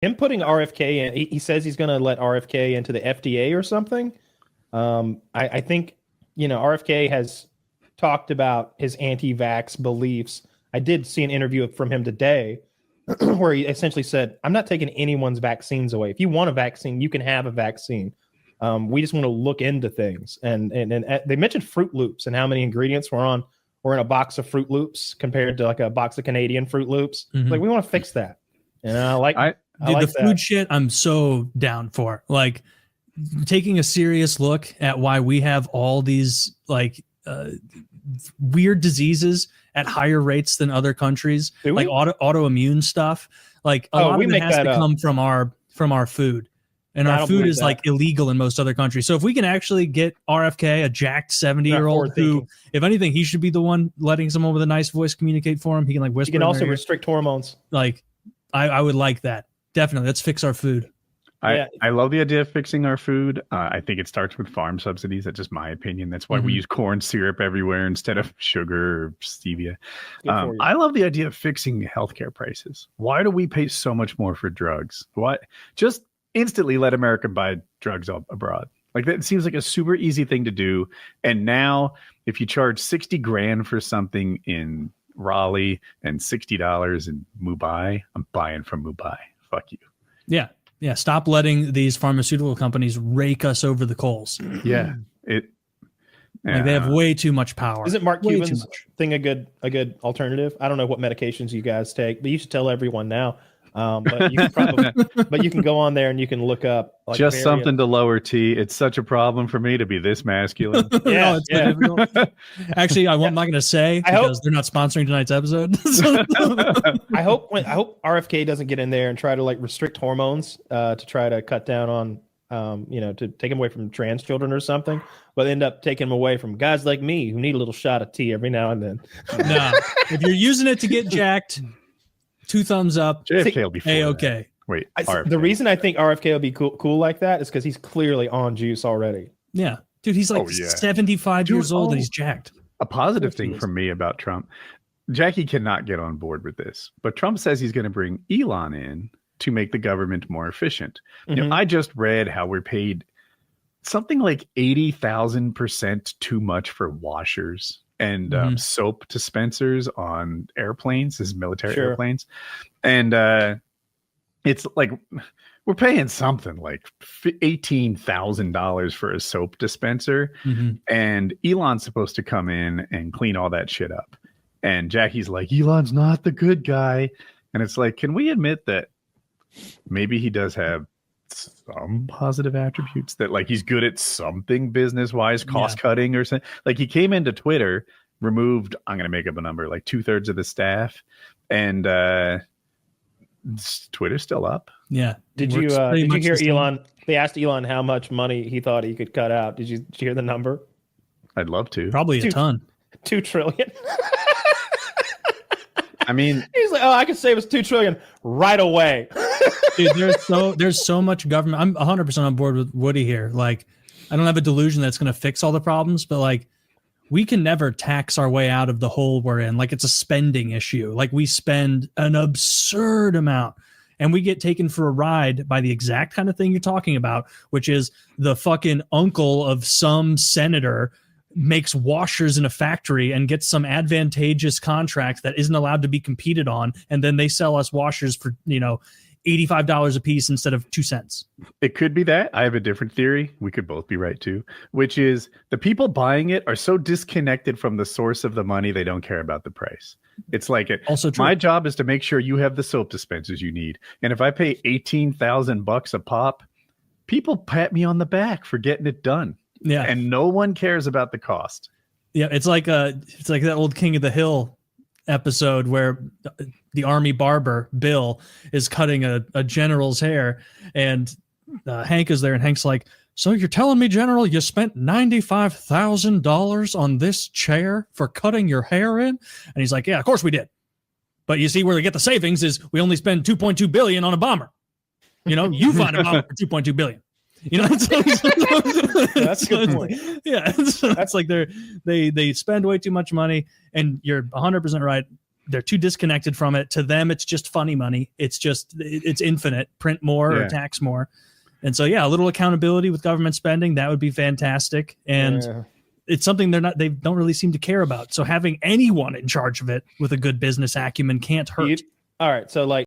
Him putting RFK in, he says he's going to let RFK into the FDA or something. I think, RFK has talked about his anti-vax beliefs. I did see an interview from him today where he essentially said, I'm not taking anyone's vaccines away. If you want a vaccine, you can have a vaccine. We just want to look into things. And they mentioned Fruit Loops and how many ingredients were in a box of Fruit Loops compared to like a box of Canadian Fruit Loops. Mm-hmm. Like, we want to fix that. And I like the food shit. I'm so down for, like, taking a serious look at why we have all these like weird diseases at higher rates than other countries, like autoimmune stuff. Like a lot of it has to come from our food, and our food is like illegal in most other countries. So if we can actually get RFK, a jacked 70-year-old who, if anything, he should be the one letting someone with a nice voice communicate for him. He can like whisper. You can also restrict hormones. Like, I would like that. Definitely. Let's fix our food. I love the idea of fixing our food. I think it starts with farm subsidies. That's just my opinion. That's why we use corn syrup everywhere instead of sugar or stevia. I love the idea of fixing healthcare prices. Why do we pay so much more for drugs? What? Just instantly let America buy drugs abroad. Like, that seems like a super easy thing to do. And now if you charge $60,000 for something in Raleigh and $60 in Mumbai, I'm buying from Mumbai. Fuck you. Yeah. Yeah, stop letting these pharmaceutical companies rake us over the coals. Yeah, like they have way too much power. Isn't Mark Cuban's thing a good alternative? I don't know what medications you guys take, but you should tell everyone now. But you can but you can go on there and you can look up like just something to lower T. It's such a problem for me to be this masculine. Actually, I'm not going to say because they're not sponsoring tonight's episode. I hope RFK doesn't get in there and try to like restrict hormones to try to cut down on to take them away from trans children or something, but end up taking them away from guys like me who need a little shot of tea every now and then. No, if you're using it to get jacked, 2 thumbs up. JFK will be okay. Wait, the reason I think RFK will be cool like that is because he's clearly on juice already. Yeah, dude, he's like 75 years old and he's jacked. A positive thing for me about Trump, Jackie cannot get on board with this, but Trump says he's going to bring Elon in to make the government more efficient. I just read how we're paid something like 80,000% too much for washers and soap dispensers on airplanes, as military airplanes. And it's like we're paying something like $18,000 for a soap dispenser. And Elon's supposed to come in and clean all that shit up. And Jackie's like, Elon's not the good guy. And it's like, can we admit that maybe he does have some positive attributes, that like he's good at something business wise, cost cutting or something? Like, he came into Twitter, removed, I'm going to make up a number, like 2/3 of the staff, and Twitter's still up. Yeah. Did you hear Elon? They asked Elon how much money he thought he could cut out. Did you hear the number? I'd love to. Probably a ton. 2 trillion. I mean, he's like, I could save us 2 trillion right away. Dude, there's so much government. I'm 100% on board with Woody here. Like, I don't have a delusion that's going to fix all the problems, but like, we can never tax our way out of the hole we're in. Like, it's a spending issue. Like, we spend an absurd amount and we get taken for a ride by the exact kind of thing you're talking about, which is the fucking uncle of some senator makes washers in a factory and gets some advantageous contract that isn't allowed to be competed on. And then they sell us washers for, $85 a piece instead of 2 cents. It could be that. I have a different theory. We could both be right too, which is the people buying it are so disconnected from the source of the money, they don't care about the price. It's like my job is to make sure you have the soap dispensers you need. And if I pay $18,000 a pop, people pat me on the back for getting it done. Yeah. And no one cares about the cost. Yeah. It's like that old King of the Hill episode where the army barber Bill is cutting a general's hair, and Hank is there, and Hank's like, so you're telling me, General, you spent $95,000 on this chair for cutting your hair in? And he's like, yeah, of course we did. But you see, where they get the savings is we only spend $2.2 billion on a bomber. You find a bomber for $2.2 billion. That's a good point. Yeah, that's like they spend way too much money, and you're 100% right. they're too disconnected from it. To them, it's just funny money. It's infinite. Print more or tax more. And so, yeah, a little accountability with government spending, that would be fantastic. And it's something they don't really seem to care about. So having anyone in charge of it with a good business acumen can't hurt. All right. So like